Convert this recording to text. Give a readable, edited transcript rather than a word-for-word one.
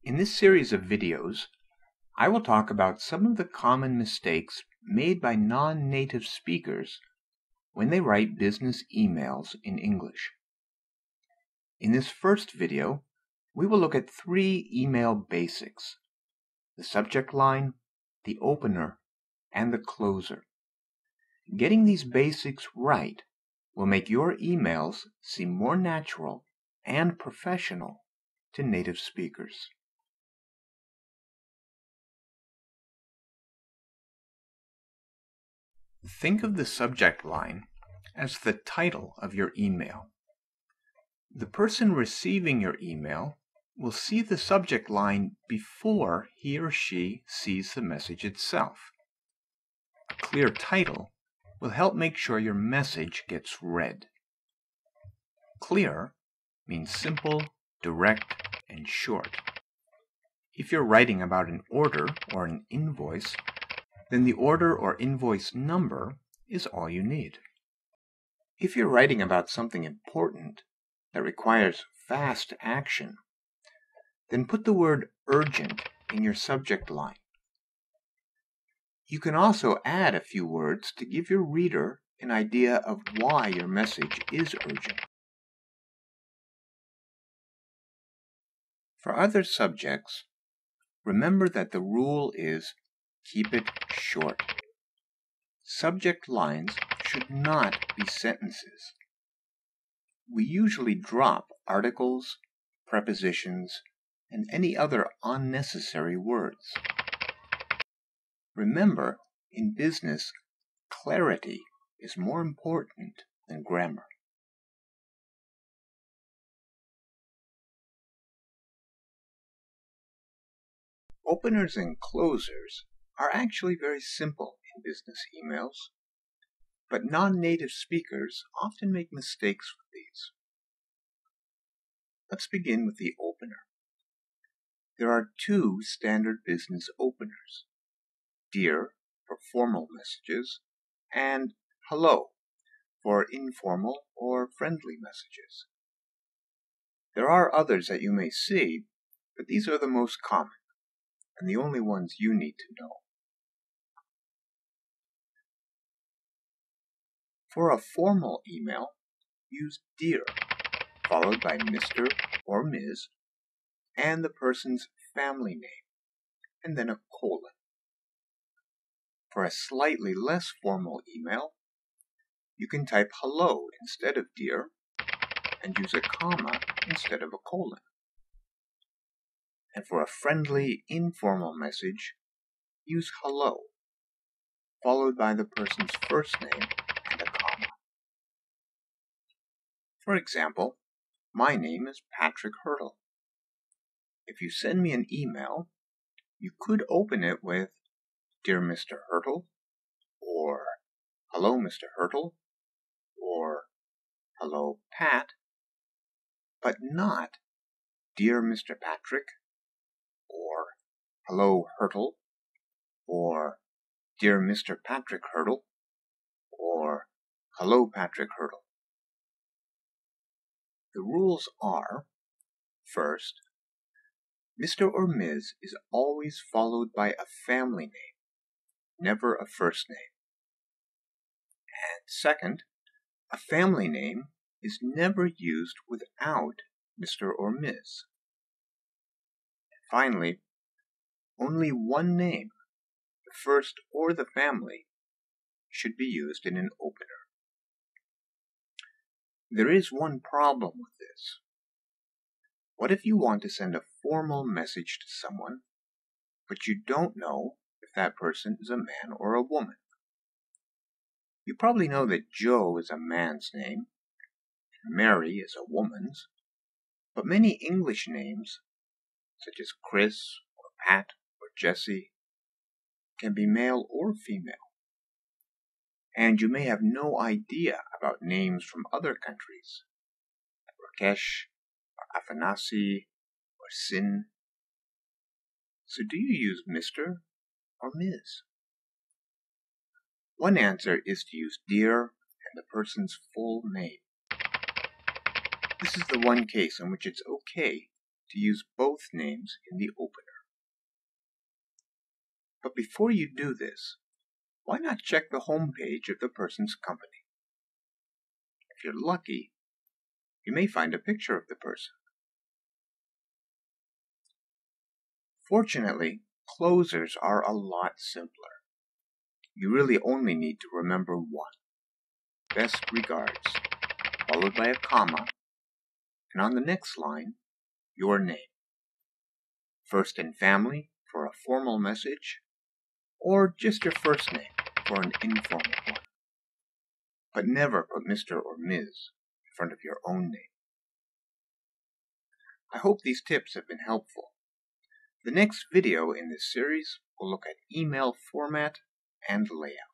In this series of videos, I will talk about some of the common mistakes made by non-native speakers when they write business emails in English. In this first video, we will look at 3 email basics: the subject line, the opener, and the closer. Getting these basics right will make your emails seem more natural and professional to native speakers. Think of the subject line as the title of your email. The person receiving your email will see the subject line before he or she sees the message itself. A clear title will help make sure your message gets read. Clear means simple, direct, and short. If you're writing about an order or an invoice, then the order or invoice number is all you need. If you're writing about something important that requires fast action, then put the word urgent in your subject line. You can also add a few words to give your reader an idea of why your message is urgent. For other subjects, remember that the rule is keep it short. Subject lines should not be sentences. We usually drop articles, prepositions, and any other unnecessary words. Remember, in business, clarity is more important than grammar. Openers and closers are actually very simple in business emails, but non-native speakers often make mistakes with these. Let's begin with the opener. There are 2 standard business openers: Dear for formal messages and Hello for informal or friendly messages. There are others that you may see, but these are the most common and the only ones you need to know. For a formal email, use Dear, followed by Mr. or Ms. and the person's family name, and then a colon. For a slightly less formal email, you can type hello instead of Dear and use a comma instead of a colon. And for a friendly, informal message, use hello, followed by the person's first name and a comma. For example, my name is Patrick Hurtle. If you send me an email, you could open it with Dear Mr. Hurtle, or Hello Mr. Hurtle, or Hello Pat, but not Dear Mr. Patrick, or Hello Hurtle, or Dear Mr. Patrick Hurtle, or Hello Patrick Hurtle. The rules are: first, Mr. or Ms. is always followed by a family name, never a first name. And second, a family name is never used without Mr. or Ms. Finally, only one name, the first or the family, should be used in an opener. There is one problem with this. What if you want to send a formal message to someone, but you don't know if that person is a man or a woman? You probably know that Joe is a man's name, and Mary is a woman's, but many English names, such as Chris or Pat or Jesse, can be male or female. And you may have no idea about names from other countries, like Rakesh or Afanasi or Sin. So do you use Mr. or Ms.? One answer is to use Dear and the person's full name. This is the one case in which it's okay to use both names in the opener. But before you do this, why not check the home page of the person's company? If you're lucky, you may find a picture of the person. Fortunately, closers are a lot simpler. You really only need to remember one. Best regards, followed by a comma, and on the next line, your name. First and family for a formal message, or just your first name for an informal one. But never put Mr. or Ms. in front of your own name. I hope these tips have been helpful. The next video in this series will look at email format and layout.